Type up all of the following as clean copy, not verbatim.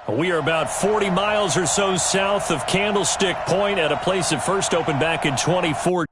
We are about 40 miles or so south of Candlestick Point at a place that first opened back in 2014.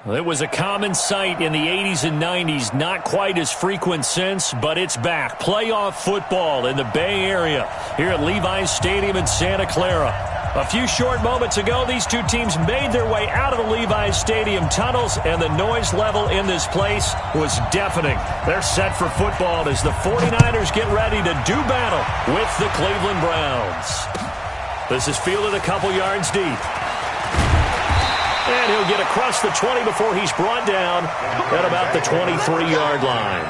It was a common sight in the 80s and 90s, not quite as frequent since, but it's back. Playoff football in the Bay Area here at Levi's Stadium in Santa Clara. A few short moments ago, these two teams made their way out of the Levi's Stadium tunnels, and the noise level in this place was deafening. They're set for football as the 49ers get ready to do battle with the Cleveland Browns. This is fielded a couple yards deep. And he'll get across the 20 before he's brought down at about the 23-yard line.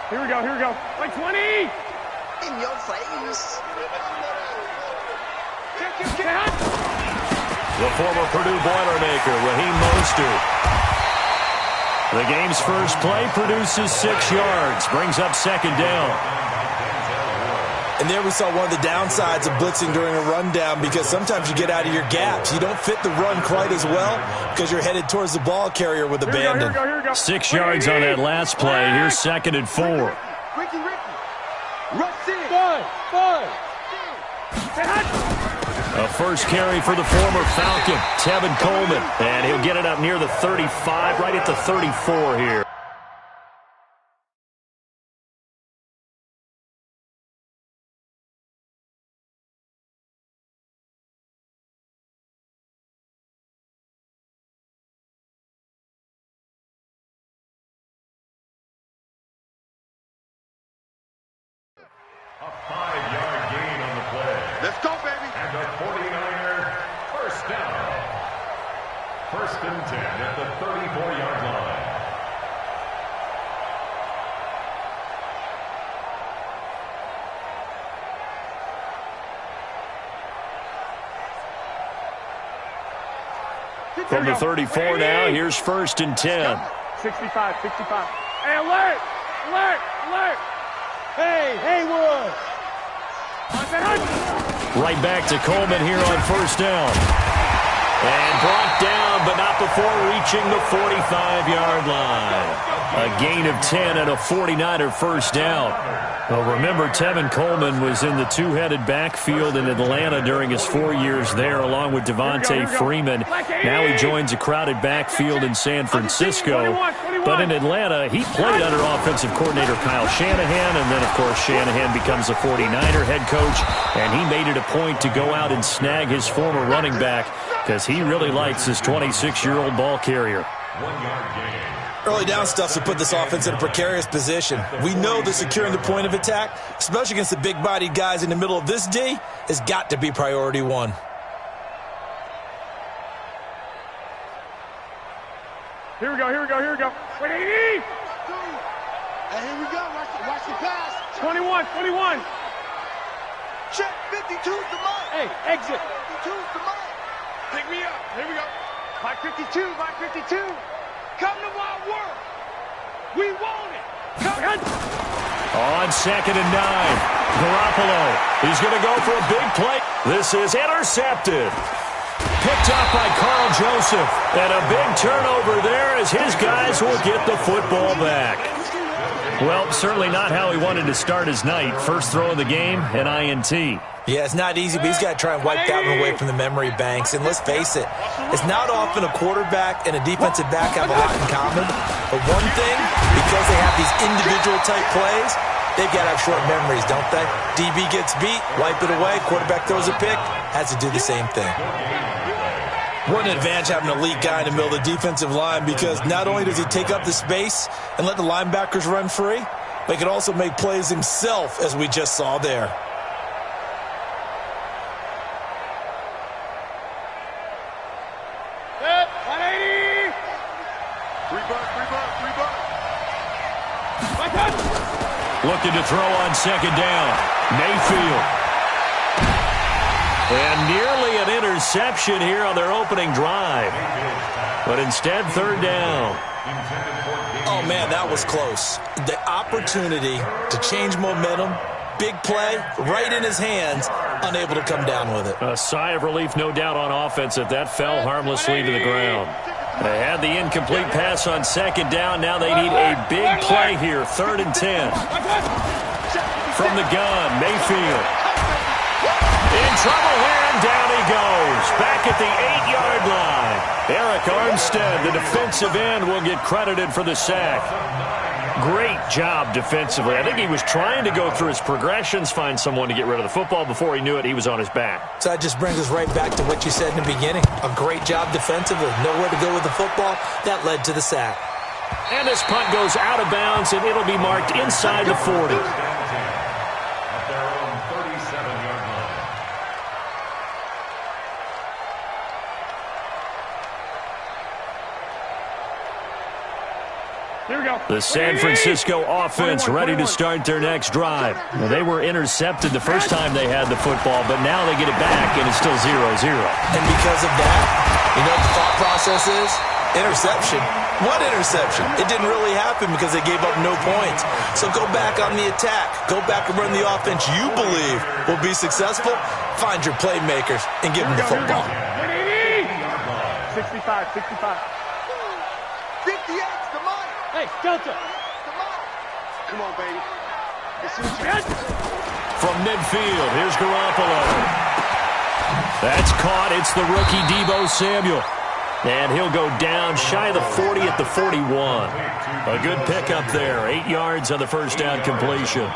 Here we go. Like 20! In your face. The former Purdue Boilermaker, Raheem Mostert. The game's first play produces 6 yards, brings up second down. And there we saw one of the downsides of blitzing during a rundown, because sometimes you get out of your gaps. You don't fit the run quite as well because you're headed towards the ball carrier with abandon. Here we go. 6 yards on that last play. Here's second and 4. Ricky. Rush in. Five. A first carry for the former Falcon, Tevin Coleman. And he'll get it up near the 35, right at the 34 here. A 5-yard gain on the play. Let's go, baby. And the 49ers first down. First and 10 at the 34-yard line. From the 34 now, here's first and 10. 65, 65. Hey, alert! Alert! Alert! Hey, Haywood! Right back to Coleman here on first down. And brought down, but not before reaching the 45-yard line. A gain of 10 and a 49er first down. Well, remember, Tevin Coleman was in the two-headed backfield in Atlanta during his 4 years there, along with Devontae Freeman. Now he joins a crowded backfield in San Francisco. But in Atlanta, he played under offensive coordinator Kyle Shanahan, and then, of course, Shanahan becomes a 49er head coach, and he made it a point to go out and snag his former running back because he really likes his 26-year-old ball carrier. 1 yard gain. Early down stuff to put this offense in a precarious position. We know that securing the point of attack, especially against the big-bodied guys in the middle of this D, has got to be priority one. Here we go, here we go, here we go. Wait, 80! Hey, here we go. Watch the pass. 21, 21. Check 52's the mark. Hey, exit. 52's the mark. Pick me up. Here we go. 552, 552. Come to my world. We want it. Come on. On 2nd and 9, Garoppolo. He's going to go for a big play. This is intercepted. Picked up by Carl Joseph. And a big turnover there as his guys will get the football back. Well, certainly not how he wanted to start his night. First throw of the game, an INT. Yeah, it's not easy, but he's got to try and wipe that one away from the memory banks. And let's face it, it's not often a quarterback and a defensive back have a lot in common. But one thing, because they have these individual type plays, they've got to have short memories, don't they? DB gets beat, wipe it away, quarterback throws a pick, has to do the same thing. What an advantage having an elite guy in the middle of the defensive line, because not only does he take up the space and let the linebackers run free, but he can also make plays himself, as we just saw there. Set, 180. Rebuck. Looking to throw on 2nd down. Mayfield. And nearly an interception here on their opening drive. But instead, 3rd down. Oh, man, that was close. The opportunity to change momentum, big play, right in his hands, unable to come down with it. A sigh of relief, no doubt, on offense that fell harmlessly to the ground. They had the incomplete pass on 2nd down. Now they need a big play here, 3rd and 10. From the gun, Mayfield. In trouble here, and down he goes. Back at the 8-yard line. Eric Armstead, the defensive end, will get credited for the sack. Great job defensively. I think he was trying to go through his progressions, find someone to get rid of the football. Before he knew it, he was on his back. So that just brings us right back to what you said in the beginning. A great job defensively. Nowhere to go with the football. That led to the sack. And this punt goes out of bounds, and it'll be marked inside the 40. At their own 37-yard line. Here we go. The San Francisco offense ready to start their next drive. Well, they were intercepted the first time they had the football, but now they get it back, and it's still 0-0. And because of that, you know what the thought process is? Interception. What interception? It didn't really happen because they gave up no points. So go back on the attack. Go back and run the offense you believe will be successful. Find your playmakers and give them the football. 65, 65. 58's the mark. Hey, Delta. Come on, baby. Let's see what you got. From midfield, here's Garoppolo. That's caught. It's the rookie Deebo Samuel. And he'll go down shy of the 40 at the 41. A good pickup there. 8 yards on the first down completion.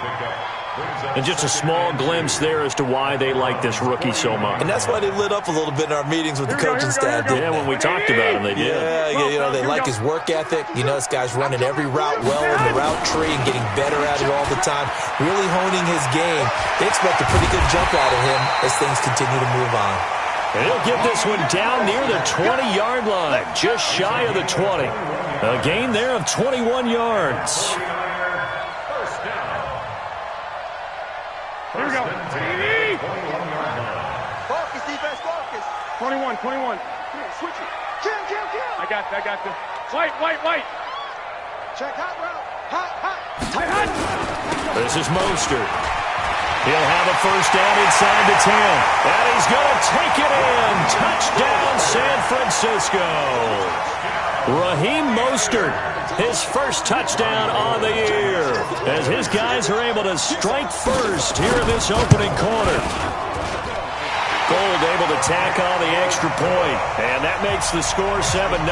And just a small glimpse there as to why they like this rookie so much. And that's why they lit up a little bit in our meetings with the coaching staff, didn't Yeah, they? when we talked about him, they did. Yeah, you know, they like his work ethic. You know, this guy's running every route well in the route tree and getting better at it all the time, really honing his game. They expect a pretty good jump out of him as things continue to move on. And he'll get this one down near the 20-yard line, just shy of the 20. A gain there of 21 yards. First down. Here we go. Focus, defense, focus. 21, 21. Switch it. Kill. I got this. White. Check hot route. Hot. This is Mostert. He'll have a first down inside the 10. And he's going to take it in. Touchdown, San Francisco. Raheem Mostert, his first touchdown on the year, as his guys are able to strike first here in this opening quarter. Gold able to tack on the extra point, and that makes the score 7-0.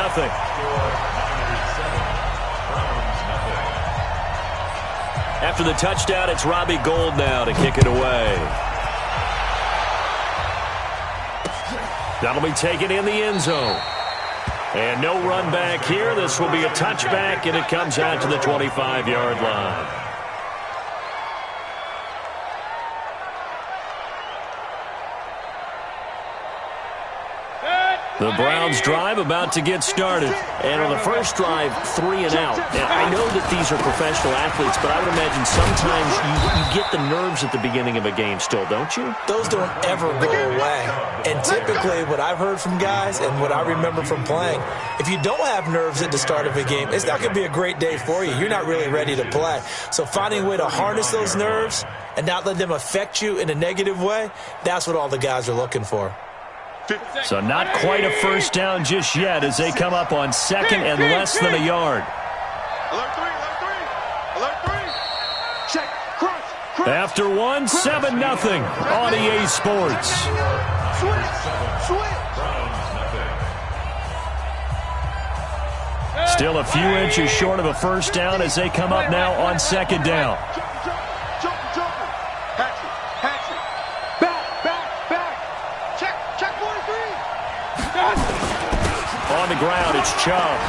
After the touchdown, it's Robbie Gould now to kick it away. That'll be taken in the end zone. And no run back here. This will be a touchback, and it comes out to the 25-yard line. The Browns drive about to get started. And on the first drive, 3 and out. And I know that these are professional athletes, but I would imagine sometimes you get the nerves at the beginning of a game still, don't you? Those don't ever go away. And typically what I've heard from guys and what I remember from playing, if you don't have nerves at the start of a game, it's not going to be a great day for you. You're not really ready to play. So finding a way to harness those nerves and not let them affect you in a negative way, that's what all the guys are looking for. So not quite a first down just yet as they come up on second and less than a yard. Alert 3. Alert 3. Check. Cross. After one, 7-0 on EA Sports. Switch. Still a few inches short of a first down as they come up now on second down. Jumper. Hatchet. Back. Check 43. On the ground, it's Chubb.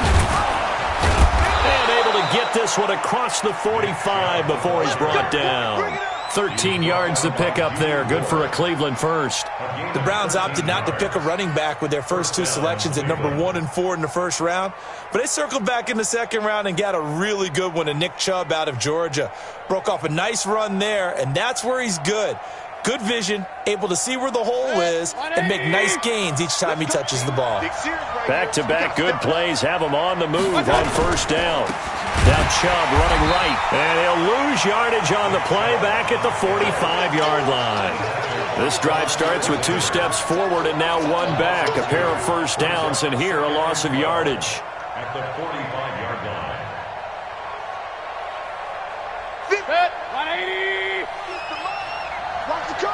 And able to get this one across the 45 before he's brought down. 13 yards to pick up there. Good for a Cleveland first. The Browns opted not to pick a running back with their first two selections at number 1 and 4 in the first round. But they circled back in the second round and got a really good one in Nick Chubb out of Georgia. Broke off a nice run there, and that's where he's good. Good vision, able to see where the hole is, and make nice gains each time he touches the ball. Back-to-back good plays have him on the move on first down. Now Chubb running right, and he'll lose yardage on the play back at the 45-yard line. This drive starts with 2 steps forward and now 1 back. A pair of first downs, and here a loss of yardage. At the 45-yard line. 180. Watch the curl.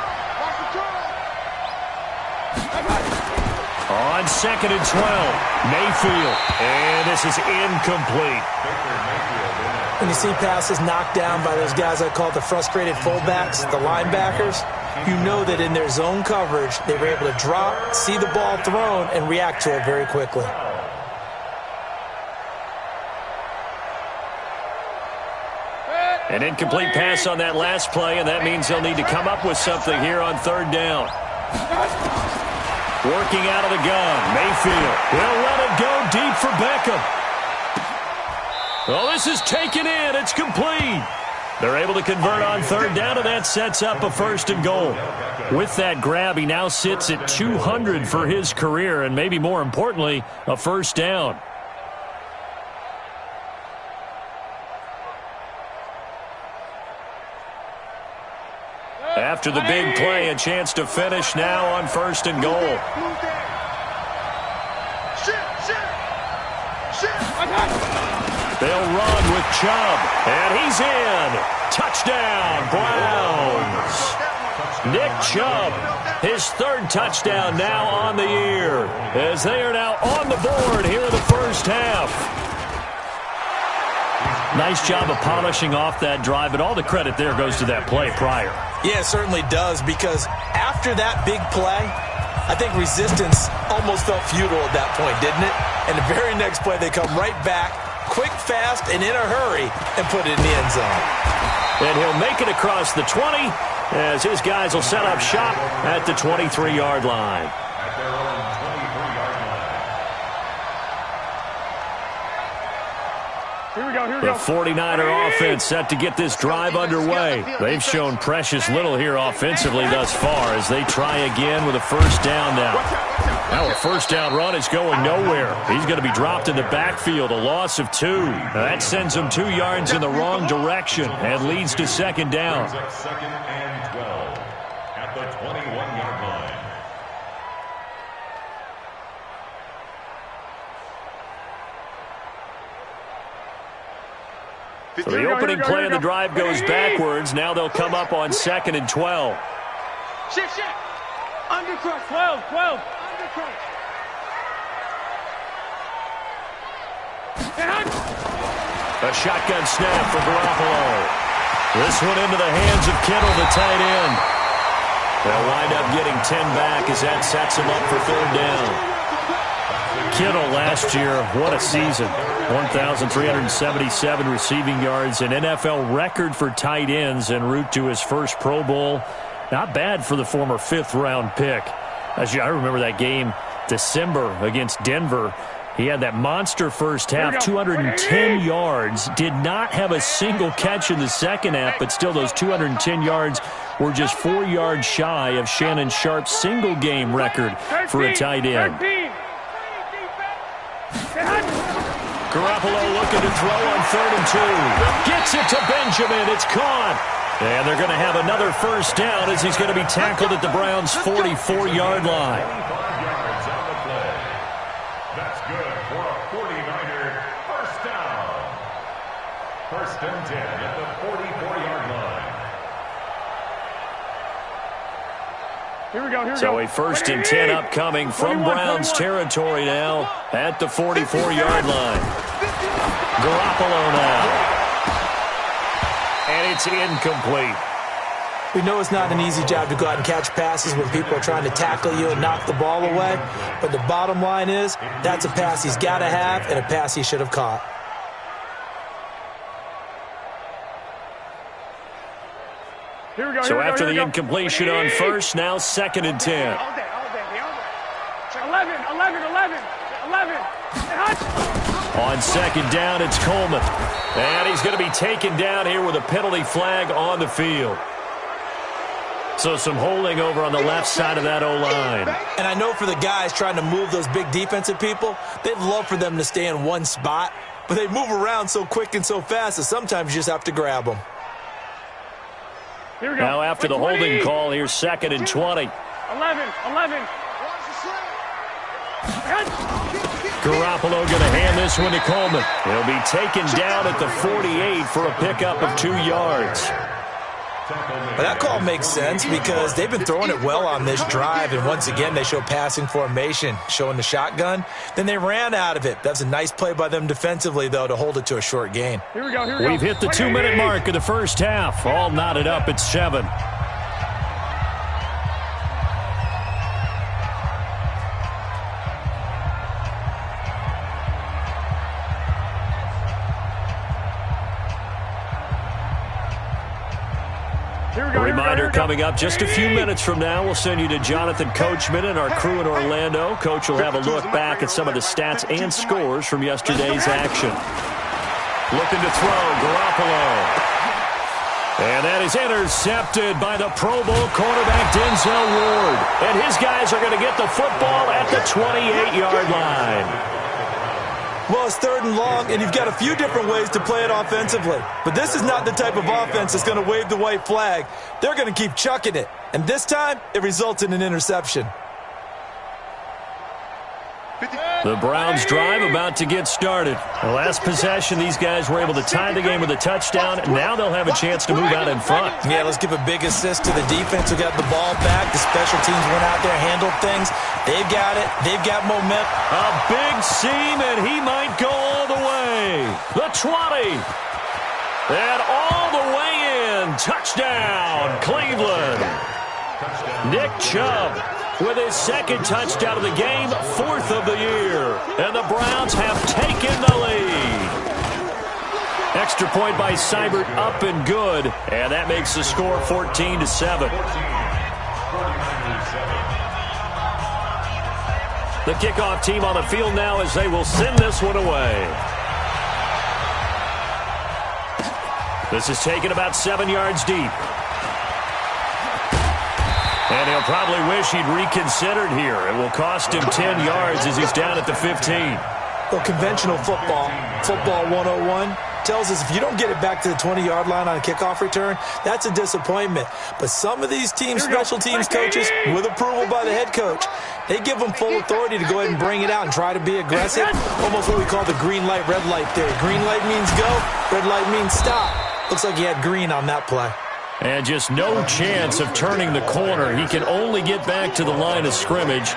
On second and 12, Mayfield. And this is incomplete. When you see passes knocked down by those guys I call the frustrated fullbacks, the linebackers, you know that in their zone coverage, they were able to drop, see the ball thrown, and react to it very quickly. An incomplete pass on that last play, and that means they'll need to come up with something here on third down. Working out of the gun, Mayfield. He'll let it go deep for Beckham. Well, this is taken in. It's complete. They're able to convert on third down, and that sets up a first and goal. With that grab, he now sits at 200 for his career, and maybe more importantly, a first down. After the big play, a chance to finish now on first and goal. They'll run with Chubb, and he's in. Touchdown, Browns. Nick Chubb, his 3rd touchdown now on the year, as they are now on the board here in the first half. Nice job of polishing off that drive, but all the credit there goes to that play prior. Yeah, it certainly does, because after that big play, I think resistance almost felt futile at that point, didn't it? And the very next play, they come right back, quick, fast, and in a hurry, and put it in the end zone. And he'll make it across the 20, as his guys will set up shop at the 23-yard line. At their own 23-yard line. The 49er offense set to get this drive underway. They've shown precious little here offensively thus far as they try again with a first down now. Now a first down run is going nowhere. He's going to be dropped in the backfield, a loss of 2. That sends him 2 yards in the wrong direction and leads to second down. Second and 12 at the 21-yard line. So the opening play of the drive goes backwards. Now they'll come up on 2nd and 12. Shift. Undercrush. 12. Undercrush. A shotgun snap for Garoppolo. This one into the hands of Kittle, the tight end. They'll wind up getting 10 back as that sets him up for 3rd down. Kittle last year, what a season. 1,377 receiving yards, an NFL record for tight ends en route to his first Pro Bowl. Not bad for the former 5th-round pick. I remember that game, December against Denver. He had that monster first half, 210 yards. Did not have a single catch in the second half, but still those 210 yards were just 4 yards shy of Shannon Sharp's single-game record for a tight end. Garoppolo looking to throw on 3rd and 2. Gets it to Benjamin. It's caught. And they're going to have another first down as he's going to be tackled at the Browns' 44-yard line. 25 yards on the play. That's good for a 49er first down. 1st and 10 at the 44-yard line. So a 1st and 10 upcoming from Browns territory now at the 44-yard line. Garoppolo now. And it's incomplete. We know it's not an easy job to go out and catch passes when people are trying to tackle you and knock the ball away. But the bottom line is that's a pass he's got to have and a pass he should have caught. So after the incompletion on first, now 2nd and 10. 11. On 2nd down, it's Coleman. And he's going to be taken down here with a penalty flag on the field. So some holding over on the left side of that O-line. And I know for the guys trying to move those big defensive people, they'd love for them to stay in one spot. But they move around so quick and so fast that sometimes you just have to grab them. Now after the holding call, here's 2nd and 20. 11. Garoppolo going to hand this one to Coleman. He'll be taken down at the 48 for a pickup of 2 yards. Well, that call makes sense because they've been throwing it well on this drive, and once again they show passing formation, showing the shotgun. Then they ran out of it. That's a nice play by them defensively, though, to hold it to a short gain. We've hit the 2-minute mark of the first half. All knotted up at 7. A reminder coming up just a few minutes from now. We'll send you to Jonathan Coachman and our crew in Orlando. Coach will have a look back at some of the stats and scores from yesterday's action. Looking to throw, Garoppolo. And that is intercepted by the Pro Bowl quarterback Denzel Ward. And his guys are going to get the football at the 28-yard line. Well, it's 3rd and long, and you've got a few different ways to play it offensively. But this is not the type of offense that's going to wave the white flag. They're going to keep chucking it. And this time, it results in an interception. The Browns drive about to get started. The last possession, these guys were able to tie the game with a touchdown. Now they'll have a chance to move out in front. Yeah, let's give a big assist to the defense who got the ball back. The special teams went out there, handled things. They've got it. They've got momentum. A big seam, and he might go all the way. The 20. And all the way in. Touchdown, Cleveland. Nick Chubb with his 2nd touchdown of the game, 4th of the year. And the Browns have taken the lead. Extra point by Seibert, up and good. And that makes the score 14-7. The kickoff team on the field now as they will send this one away. This is taken about 7 yards deep. And he'll probably wish he'd reconsidered here. It will cost him 10 yards as he's down at the 15. Well, conventional football 101, tells us if you don't get it back to the 20-yard line on a kickoff return, that's a disappointment. But some of these teams, special teams coaches, with approval by the head coach, they give them full authority to go ahead and bring it out and try to be aggressive, almost what we call the green light, red light theory. Green light means go, red light means stop. Looks like he had green on that play. And just no chance of turning the corner. He can only get back to the line of scrimmage.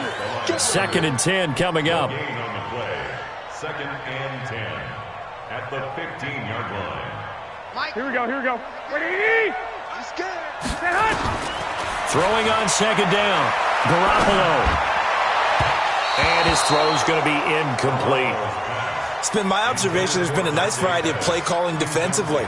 2nd and 10 coming up. 2nd and 10 at the 15-yard line. Here we go. Ready? Throwing on 2nd down. Garoppolo. And his throw's going to be incomplete. It's been my observation there's been a nice variety of play calling defensively.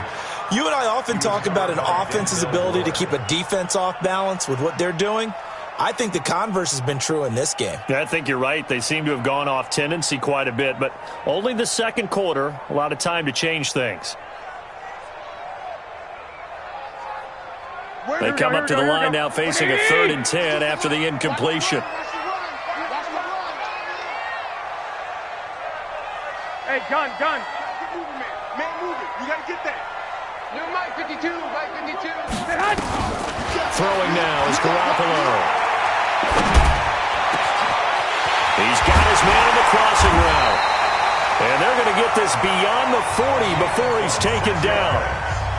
You and I often talk about an offense's ability to keep a defense off balance with what they're doing. I think the converse has been true in this game. Yeah, I think you're right. They seem to have gone off tendency quite a bit, but only the 2nd quarter, a lot of time to change things. They come up to the line now facing a 3rd and 10 after the incompletion. Hey, gun. Man, move it. You got to get that. You're Mike 52. Throwing now is Garoppolo. He's got his man in the crossing route. And they're going to get this beyond the 40 before he's taken down.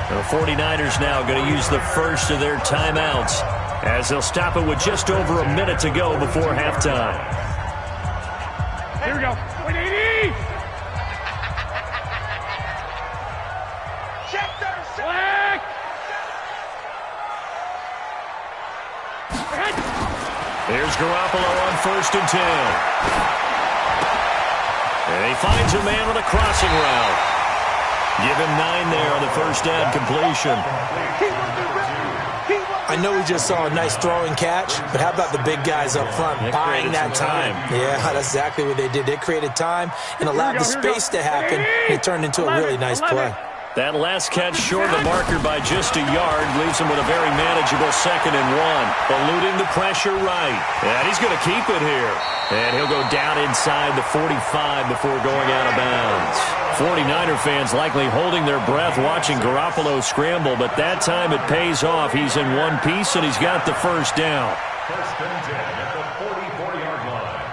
The 49ers now going to use the first of their timeouts as they'll stop it with just over a minute to go before halftime. Here we go. 180. Check their slack. Here's Garoppolo on 1st and 10. And he finds a man with a crossing route. Give him 9 there on the 1st down completion. I know we just saw a nice throwing catch, but how about the big guys up front buying that time? Yeah, that's exactly what they did. They created time and allowed the space to happen, and it turned into a really nice play. That last catch short of the marker by just a yard leaves him with a very manageable 2nd and 1. Eluding the pressure right. And he's going to keep it here. And he'll go down inside the 45 before going out of bounds. 49er fans likely holding their breath watching Garoppolo scramble, but that time it pays off. He's in one piece, and he's got the 1st down. 1st and 10 at the 44-yard line.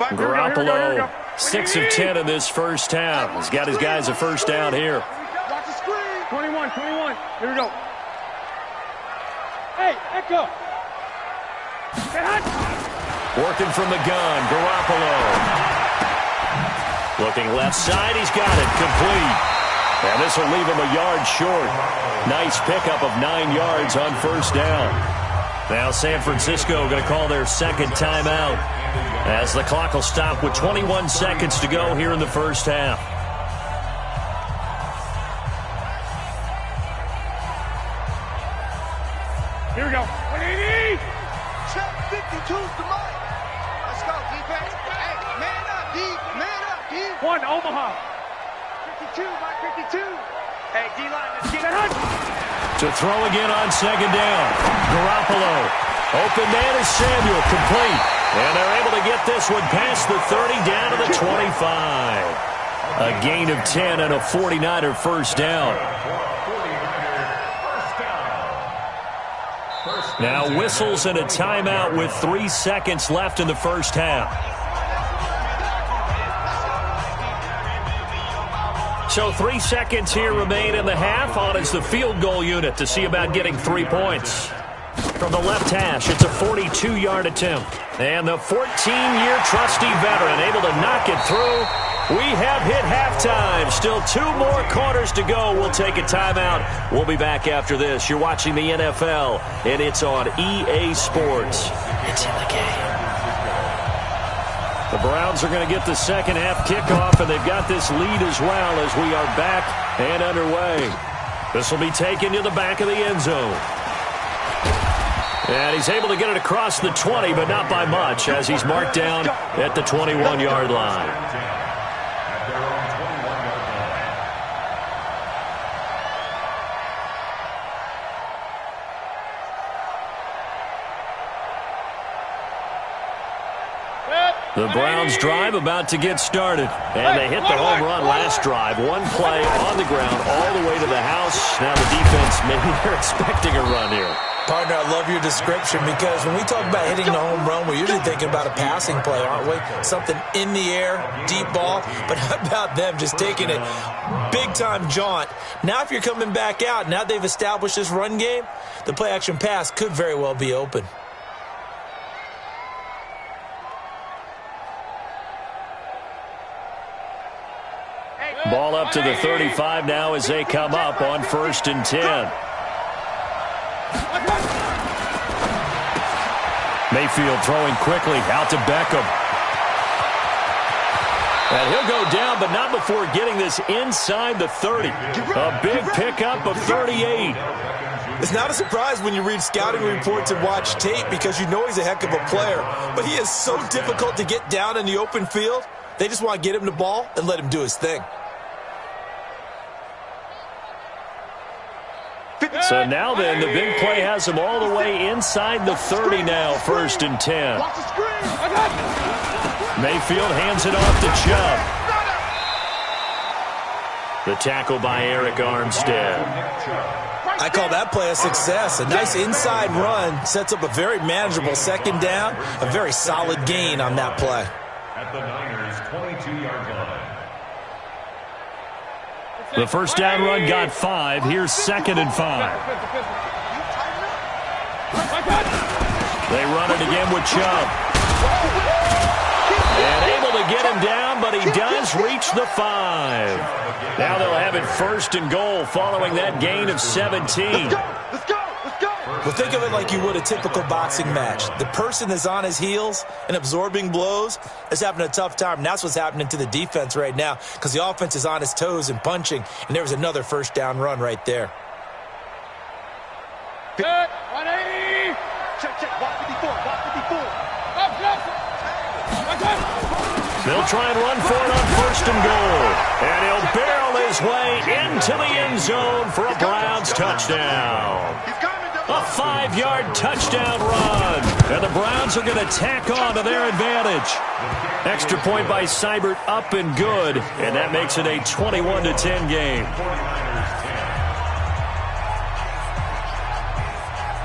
Garoppolo, 6 of 10 in this first half. He's got his guys a 1st down here. Watch the screen. 21. Here we go. Hey, Echo. Working from the gun, Garoppolo. Looking left side, he's got it, complete. And this will leave him a yard short. Nice pickup of 9 yards on 1st down. Now San Francisco going to call their 2nd timeout as the clock will stop with 21 seconds to go here in the 1st half. Here we go. 180. Check 52's the mic. Let's go, defense. Hey, man up, D. Man up, D. 1, Omaha. 52, Mike 52. Hey, D-line, let's get it. To throw again on 2nd down. Garoppolo. Open man is Samuel, complete. And they're able to get this one past the 30 down to the 25. A gain of 10 and a 49er 1st down. Now whistles and a timeout with 3 seconds left in the 1st half. So 3 seconds here remain in the half. On is the field goal unit to see about getting 3 points. From the left hash, it's a 42-yard attempt. And the 14-year trusty veteran able to knock it through We have hit halftime. Still 2 more quarters to go. We'll take a timeout. We'll be back after this. You're watching the NFL, and it's on EA Sports. It's in the game. The Browns are going to get the second half kickoff, and they've got this lead as well as we are back and underway. This will be taken to the back of the end zone. And he's able to get it across the 20, but not by much, as he's marked down at the 21-yard line. The Browns drive about to get started. And they hit the home run last drive. One play on the ground all the way to the house. Now the defense, maybe they're expecting a run here. Partner, I love your description because when we talk about hitting the home run, we're usually thinking about a passing play, aren't we? Something in the air, deep ball. But how about them just taking it big-time jaunt? Now if you're coming back out, now they've established this run game, the play-action pass could very well be open. Ball up to the 35 now as they come up on 1st and 10. Mayfield throwing quickly out to Beckham. And he'll go down, but not before getting this inside the 30. A big pickup of 38. It's not a surprise when you read scouting reports and watch tape because you know he's a heck of a player. But he is so difficult to get down in the open field. They just want to get him the ball and let him do his thing. So now then, the big play has him all the way inside the 30 now, 1st and 10. Mayfield hands it off to Chubb. The tackle by Eric Armstead. I call that play a success. A nice inside run sets up a very manageable second down, a very solid gain on that play. At the Niners' 22-yard line. The first down run got 5. Here's 2nd and 5. They run it again with Chubb. And able to get him down, but he does reach the 5. Now they'll have it 1st and goal following that gain of 17. Let's go! Well, think of it like you would a typical boxing match. The person that's on his heels and absorbing blows is having a tough time. And that's what's happening to the defense right now because the offense is on his toes and punching. And there was another first down run right there. Good. 180. Check. Block 54. They'll try and run for it on 1st and goal. And he'll barrel his way into the end zone for a Browns touchdown. A 5-yard touchdown run. And the Browns are going to tack on to their advantage. Extra point by Seibert up and good. And that makes it a 21-10 game.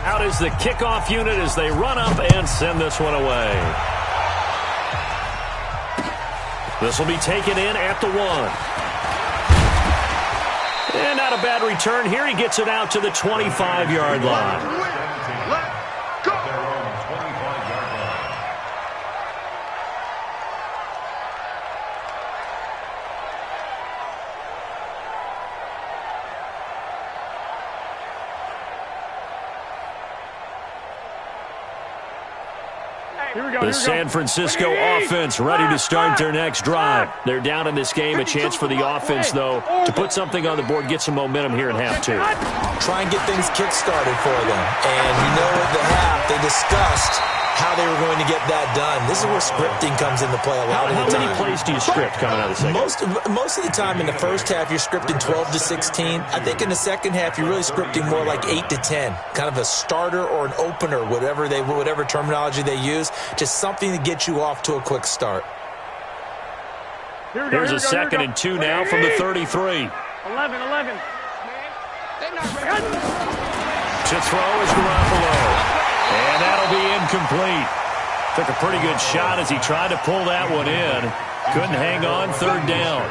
Out is the kickoff unit as they run up and send this one away. This will be taken in at the 1. And not a bad return here. He gets it out to the 25-yard line. The San Francisco offense ready to start their next drive. They're down in this game. A chance for the offense, though, to put something on the board, get some momentum here in half 2. Try and get things kick-started for them. And you know at the half, they discussed how they were going to get that done. This is where scripting comes into play a lot of the time. How many plays do you script coming out of the second? Most of the time in the first half, you're scripting 12 to 16. I think in the second half, you're really scripting more like 8 to 10. Kind of a starter or an opener, whatever terminology they use. Just something to get you off to a quick start. Here's a 2nd and 2 now from the 33. 11. To throw is Garoppolo. And that'll be incomplete. Took a pretty good shot as he tried to pull that one in. Couldn't hang on 3rd down.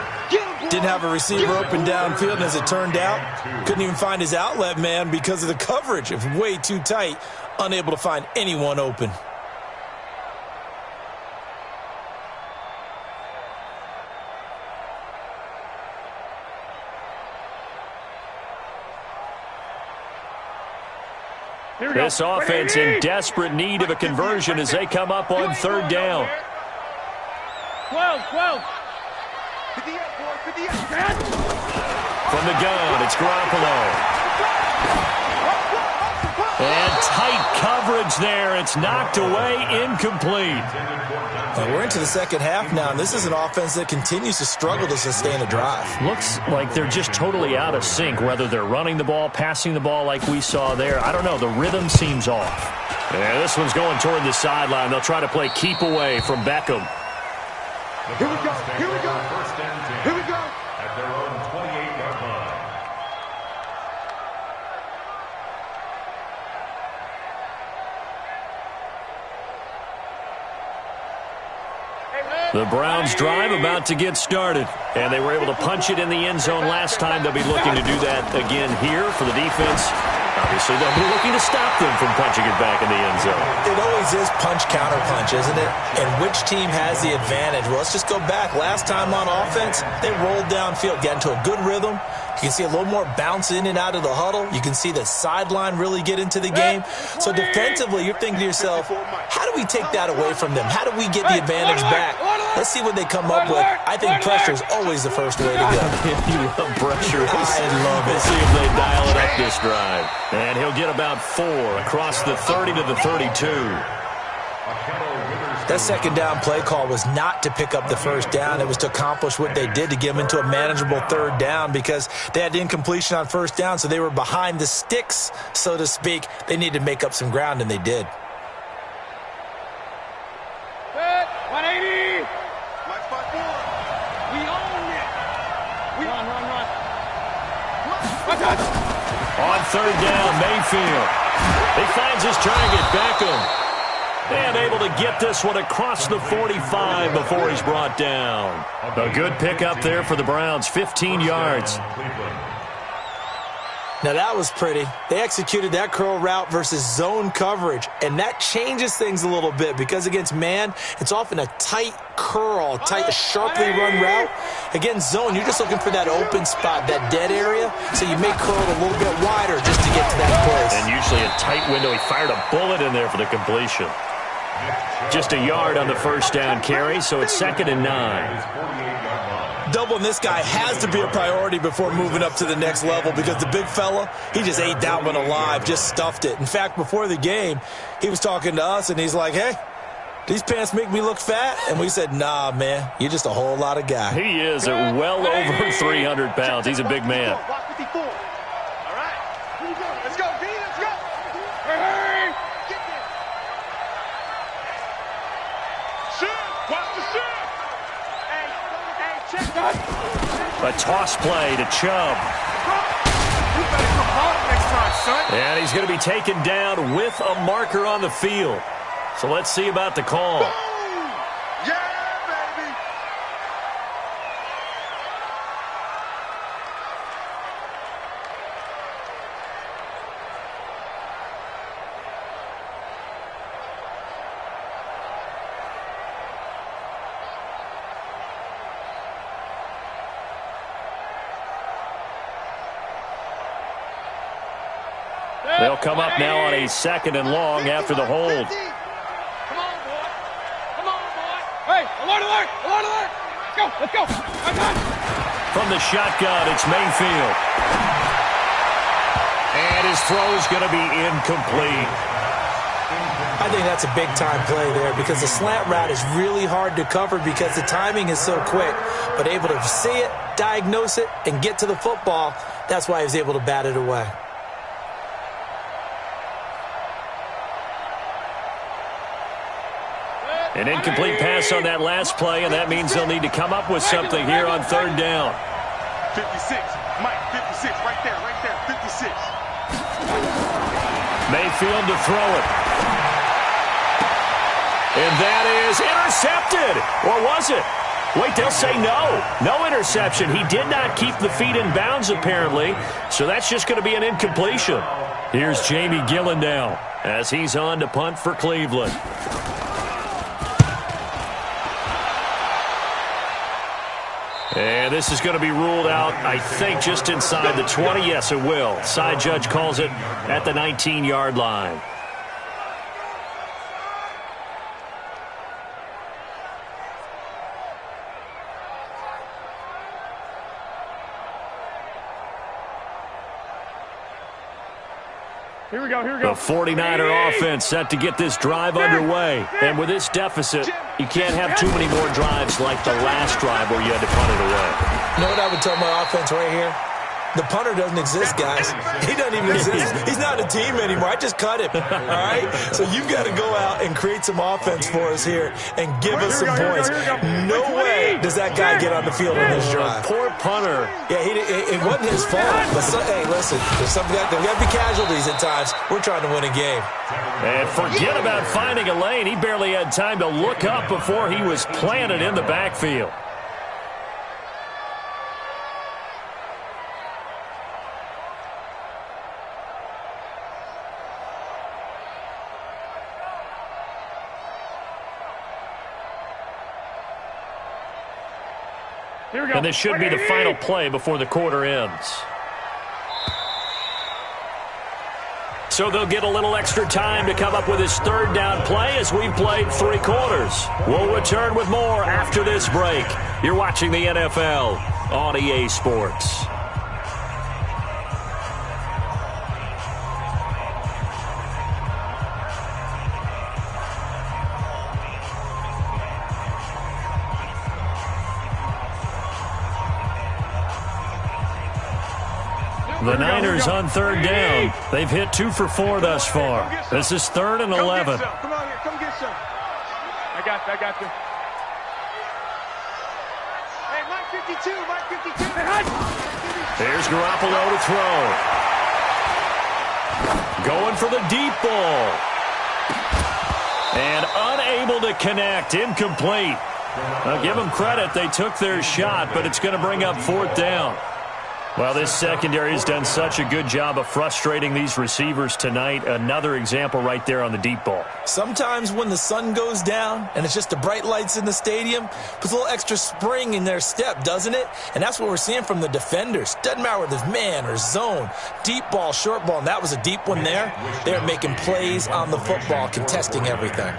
Didn't have a receiver open downfield, and as it turned out, couldn't even find his outlet man because of the coverage. It was way too tight, unable to find anyone open. This offense in desperate need of a conversion as they come up on third down. 12. 58, boy, 58. From the gun, it's Garoppolo. And tight coverage there. It's knocked away, incomplete. And we're into the second half now, and this is an offense that continues to struggle to sustain a drive. Looks like they're just totally out of sync, whether they're running the ball, passing the ball like we saw there. I don't know. The rhythm seems off. Yeah, this one's going toward the sideline. They'll try to play keep away from Beckham. Here we go. Here we go. First and 10 Here we go. at their own 28-yard line. The Browns drive about to get started, and they were able to punch it in the end zone last time. They'll be looking to do that again here for the defense. Obviously, they'll be looking to stop them from punching it back in the end zone. It always is punch-counter-punch, isn't it? And which team has the advantage? Well, let's just go back. Last time on offense, they rolled downfield, got into a good rhythm. You can see a little more bounce in and out of the huddle. You can see the sideline really get into the game. So defensively, you're thinking to yourself, how do we take that away from them? How do we get the advantage back? Let's see what they come up with. I think pressure is always the first way to go. You love pressure. I love it. We'll see if they dial it up this drive. And he'll get about 4 across the 30 to the 32. That second down play call was not to pick up the first down. It was to accomplish what they did, to get them into a manageable third down, because they had incompletion on first down, so they were behind the sticks, so to speak. They needed to make up some ground, and they did. 180. Watch by 4. We own it. We run. Watch out. On third down, Mayfield. He finds his target, Beckham. And able to get this one across the 45 before he's brought down. A good pickup there for the Browns, 15 yards. Now that was pretty. They executed that curl route versus zone coverage, and that changes things a little bit, because against man, it's often a tight curl, a sharply run route. Against zone, you're just looking for that open spot, that dead area, so you may curl it a little bit wider just to get to that place. And usually a tight window. He fired a bullet in there for the completion. Just a yard on the first down carry, so it's 2nd and 9. Doubling this guy has to be a priority before moving up to the next level, because the big fella, he just ate that one alive, just stuffed it. In fact, before the game, he was talking to us, and he's like, hey, these pants make me look fat? And we said, nah, man, you're just a whole lot of guy. He is at well over 300 pounds. He's a big man. Block 54. All right. Here we go. Let's go, B. Let's go. Hey. Get there. Shoot. Watch the shoot. Hey, check that. A toss play to Chubb. You better come home next time, son. And he's going to be taken down with a marker on the field. So let's see about the call. Yeah, baby. They'll come up now on a 2nd and long after the hold. Come on, boy. Come on, boy. Hey, alert, alert, alert, alert. Let's go. From the shotgun, it's Mayfield. And his throw's going to be incomplete. I think that's a big-time play there, because the slant route is really hard to cover because the timing is so quick. But able to see it, diagnose it, and get to the football, that's why he was able to bat it away. An incomplete pass on that last play, and that means they'll need to come up with something here on third down. 56. Mike, 56. Right there. 56. Mayfield to throw it. And that is intercepted. Or was it? Wait, they'll say no. No interception. He did not keep the feet in bounds, apparently. So that's just going to be an incompletion. Here's Jamie Gillen now as he's on to punt for Cleveland. And this is going to be ruled out, I think, just inside the 20. Yes, it will. Side judge calls it at the 19-yard line. Here we go, here we go. The 49er offense set to get this drive underway. And with this deficit, you can't have too many more drives like the last drive where you had to punt it away. You know what I would tell my offense right here? The punter doesn't exist, guys. He doesn't even exist. He's not a team anymore. I just cut him, all right? So you've got to go out and create some offense for us here and give us some points. No way does that guy get on the field on this drive. Poor punter. Yeah, it wasn't his fault. But hey, listen, there's got to be casualties at times. We're trying to win a game. And forget about finding a lane. He barely had time to look up before he was planted in the backfield. Here we go. And this should be the final play before the quarter ends. So they'll get a little extra time to come up with his third down play as we've played 3 quarters. We'll return with more after this break. You're watching the NFL on EA Sports. The Niners on third down. They've hit 2 for 4 thus far. This is 3rd and 11. Come on here, come get some. I got you. Hey, Mike 52, Mike 52. Here's Garoppolo to throw. Going for the deep ball. And unable to connect. Incomplete. I'll give them credit. They took their shot, but it's going to bring up 4th down. Well, this secondary has done such a good job of frustrating these receivers tonight. Another example right there on the deep ball. Sometimes when the sun goes down and it's just the bright lights in the stadium, puts a little extra spring in their step, doesn't it? And that's what we're seeing from the defenders. Doesn't matter whether it's man or zone, deep ball, short ball, and that was a deep one there. They're making plays on the football, contesting everything.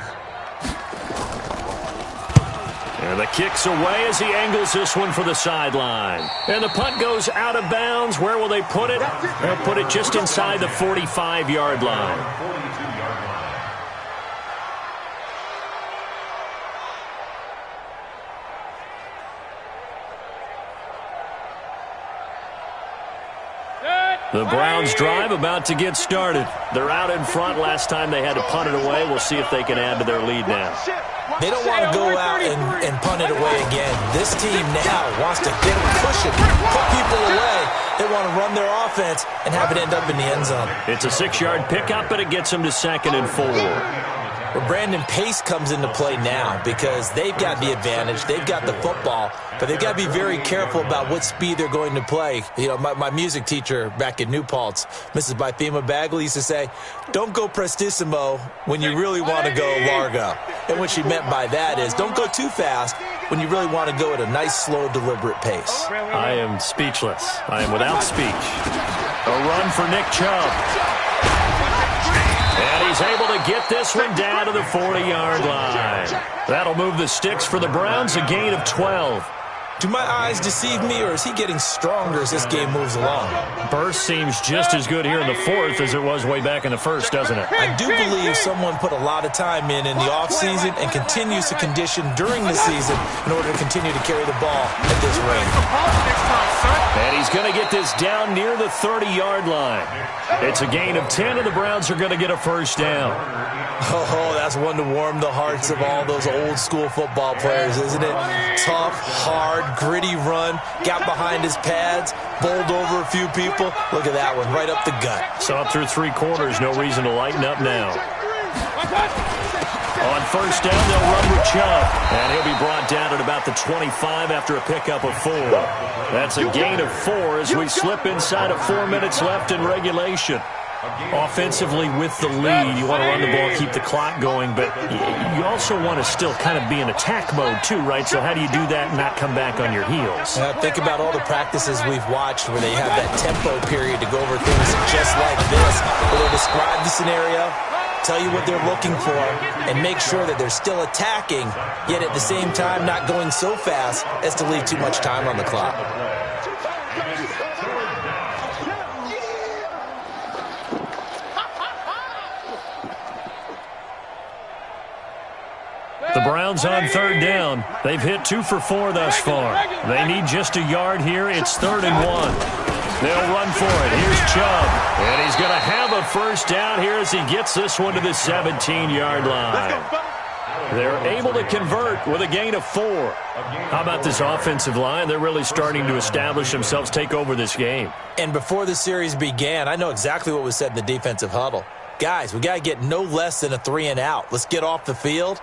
And the kick's away as he angles this one for the sideline. And the punt goes out of bounds. Where will they put it? They'll put it just inside the 45-yard line. The Browns drive about to get started. They're out in front. Last time they had to punt it away. We'll see if they can add to their lead now. They don't want to go out and punt it away again. This team now wants to get them pushing, put people away. They want to run their offense and have it end up in the end zone. It's a 6-yard pickup, but it gets them to 2nd and 4. Well, Brandon, pace comes into play now because they've got the advantage. They've got the football, but they've got to be very careful about what speed they're going to play. You know, my music teacher back in New Paltz, Mrs. Bythema Bagley, used to say, don't go prestissimo when you really want to go largo. And what she meant by that is don't go too fast when you really want to go at a nice, slow, deliberate pace. I am speechless. I am without speech. A run for Nick Chubb. And he's able to get this one down to the 40-yard line. That'll move the sticks for the Browns, a gain of 12. Do my eyes deceive me, or is he getting stronger as this game moves along? Burst seems just as good here in the 4th as it was way back in the 1st, doesn't it? I do believe someone put a lot of time in the offseason and continues to condition during the season in order to continue to carry the ball at this rate. And he's going to get this down near the 30-yard line. It's a gain of 10, and the Browns are going to get a 1st down. Oh, that's one to warm the hearts of all those old-school football players, isn't it? Tough, hard, gritty run, got behind his pads, bowled over a few people. Look at that one, right up the gut. So up through 3 quarters, no reason to lighten up now. On 1st down, they'll run with Chubb, and he'll be brought down at about the 25 after a pickup of 4. That's a gain of 4 as we slip inside of 4 minutes left in regulation. Offensively with the lead, you want to run the ball, keep the clock going, but you also want to still kind of be in attack mode too, right? So how do you do that and not come back on your heels? Think about all the practices we've watched where they have that tempo period to go over things just like this, where they describe the scenario, tell you what they're looking for, and make sure that they're still attacking, yet at the same time not going so fast as to leave too much time on the clock. The Browns on third down. They've hit 2 for 4 thus far. They need just a yard here. It's 3rd and 1. They'll run for it. Here's Chubb. And he's going to have a first down here as he gets this one to the 17-yard line. They're able to convert with a gain of 4. How about this offensive line? They're really starting to establish themselves, take over this game. And before the series began, I know exactly what was said in the defensive huddle. Guys, we got to get no less than a 3 and out. Let's get off the field.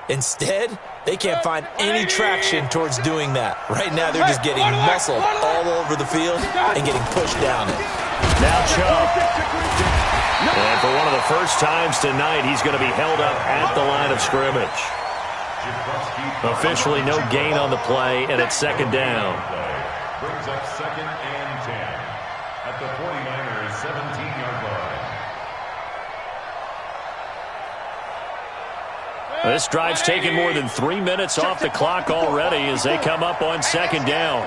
Instead, they can't find any traction towards doing that. Right now, they're just getting muscled all over the field and getting pushed down it. Now Chubb. And for one of the first times tonight, he's going to be held up at the line of scrimmage. Officially no gain on the play, and it's 2nd down. Brings up 2nd and 10 at the 49ers' 17-yard line. This drive's taken more than 3 minutes off the clock already as they come up on 2nd down.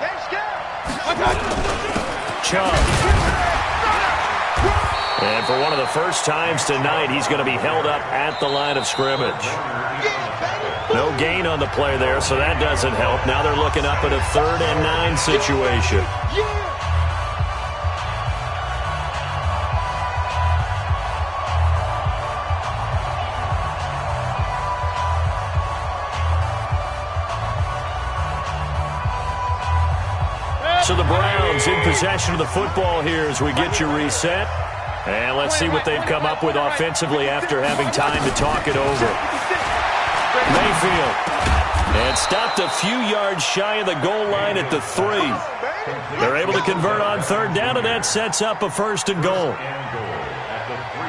Chubb. And for one of the first times tonight, he's going to be held up at the line of scrimmage. No gain on the play there, so that doesn't help. Now they're looking up at a 3rd and 9 situation. So the Browns in possession of the football here as we get you reset. And let's see what they've come up with offensively after having time to talk it over. Mayfield. And stopped a few yards shy of the goal line at the 3. They're able to convert on 3rd down, and that sets up a 1st and goal.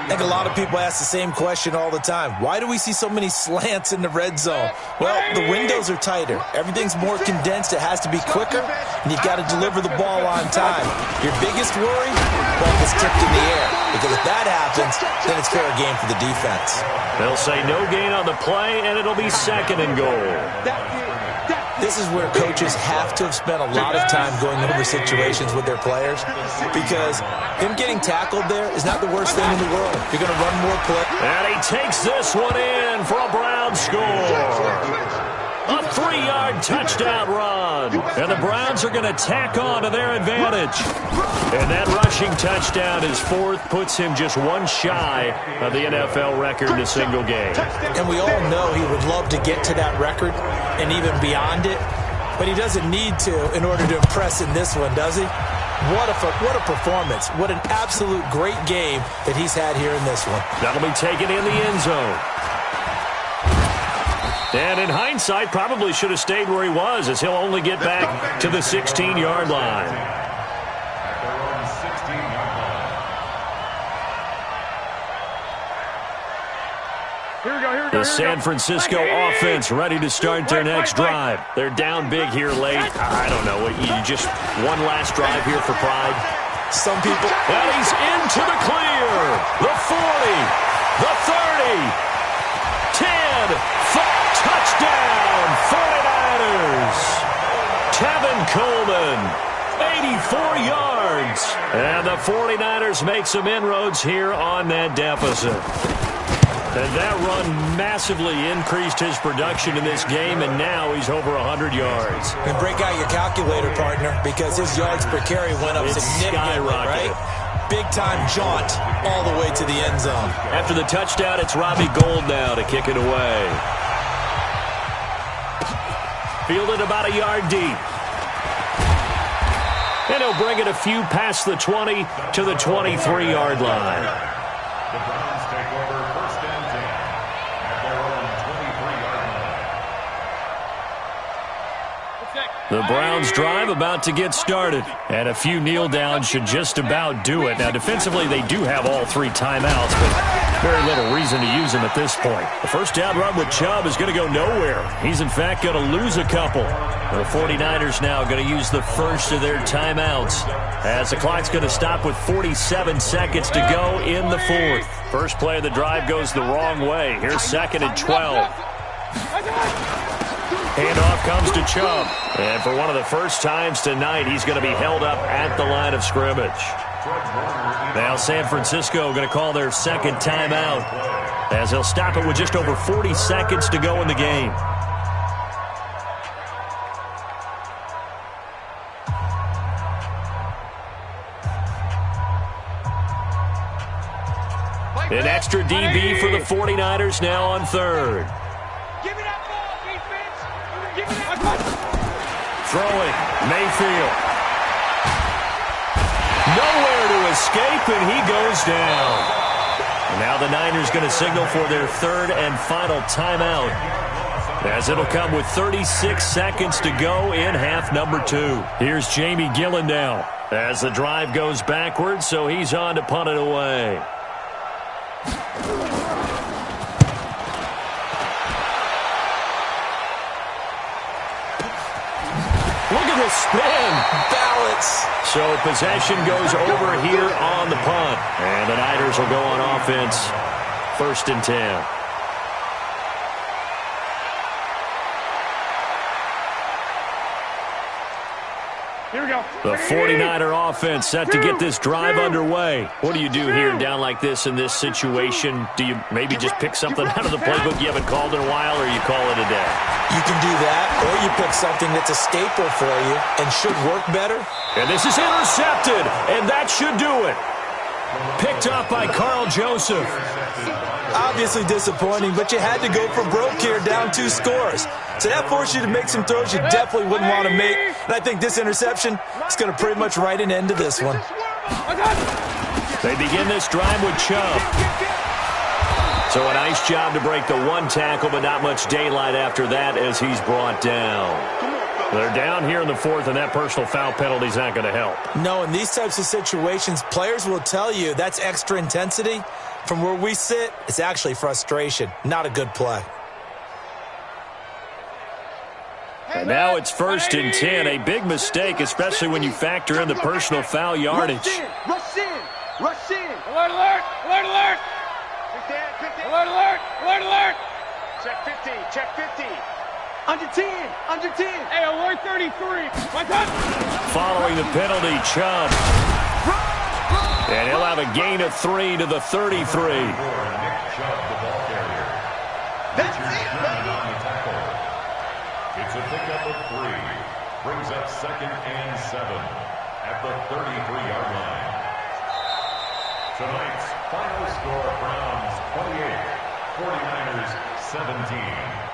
I think a lot of people ask the same question all the time. Why do we see so many slants in the red zone? Well, the windows are tighter. Everything's more condensed. It has to be quicker, and you've got to deliver the ball on time. Your biggest worry? Ball gets tipped in the air. Because if that happens, then it's fair game for the defense. They'll say no gain on the play, and it'll be 2nd and goal. This is where coaches have to have spent a lot of time going over situations with their players, because him getting tackled there is not the worst thing in the world. You're going to run more play. And he takes this one in for a Browns score. A 3-yard touchdown run. And the Browns are going to tack on to their advantage. And that rushing touchdown is 4th, puts him just 1 shy of the NFL record in a single game. And we all know he would love to get to that record and even beyond it, but he doesn't need to in order to impress in this one, does he? What a performance. What an absolute great game that he's had here in this one. That'll be taken in the end zone. And in hindsight, probably should have stayed where he was, as he'll only get back to the 16-yard line. The San Francisco offense ready to start their next drive. They're down big here late. I don't know. You just one last drive here for pride. Some people. And he's into the clear. The 40. The 30. 10. Touchdown. 49ers. Tevin Coleman. 84 yards. And the 49ers make some inroads here on that deficit. And that run massively increased his production in this game, and now he's over 100 yards. And break out your calculator, partner, because his yards per carry went up significantly, right? Big-time jaunt all the way to the end zone. After the touchdown, it's Robbie Gould now to kick it away. Fielded about a yard deep. And he'll bring it a few past the 20 to the 23-yard line. The Browns take over 1st and 10 at their own 23-yard line. The Browns drive about to get started. And a few kneel downs should just about do it. Now, defensively, they do have all 3 timeouts, but very little reason to use them at this point. The first down run with Chubb is going to go nowhere. He's, in fact, going to lose a couple. The 49ers now going to use the first of their timeouts, as the clock's going to stop with 47 seconds to go in the 4th. First play of the drive goes the wrong way. Here's 2nd and 12. Handoff comes to Chubb. And for one of the first times tonight, he's going to be held up at the line of scrimmage. Now San Francisco going to call their second timeout, as they'll stop it with just over 40 seconds to go in the game. An extra DB for the 49ers now on 3rd. Give me that ball, defense. Give me that ball. Throwing, Mayfield. Nowhere to escape, and he goes down. And now the Niners going to signal for their 3rd and final timeout, as it'll come with 36 seconds to go in half number 2. Here's Jamie Gillen now, as the drive goes backwards, so he's on to punt it away. Look at the spin. Balance. So possession goes over here on the punt. And the Niners will go on offense. 1st and 10. Here we go. The 49er offense set to get this drive underway. What do you do here down like this in this situation? Do you maybe just pick something out of the playbook you haven't called in a while, or you call it a day? You can do that, or you pick something that's a staple for you and should work better. And this is intercepted, and that should do it. Picked up by Carl Joseph. Obviously disappointing, but you had to go for broke here, down 2 scores. So that forced you to make some throws you definitely wouldn't want to make. And I think this interception is going to pretty much write an end to this one. They begin this drive with Chubb. So a nice job to break the 1 tackle, but not much daylight after that as he's brought down. They're down here in the 4th, and that personal foul penalty is not going to help. No, in these types of situations, players will tell you that's extra intensity. From where we sit, it's actually frustration. Not a good play. And now it's 1st and 10. A big mistake, especially when you factor in the personal foul yardage. Rush in. Rush in. Alert, alert. Alert, alert. Alert, alert. Alert, alert. Check 50. Check 50. Under 10. Under 10. Hey, alert 33. What's up? Following the penalty, Chubb. And he'll have a gain of 3 to the 33. That's it, baby. It's a pickup of 3. Brings up 2nd and 7 at the 33-yard line. Tonight's final score, Browns 28, 49ers 17.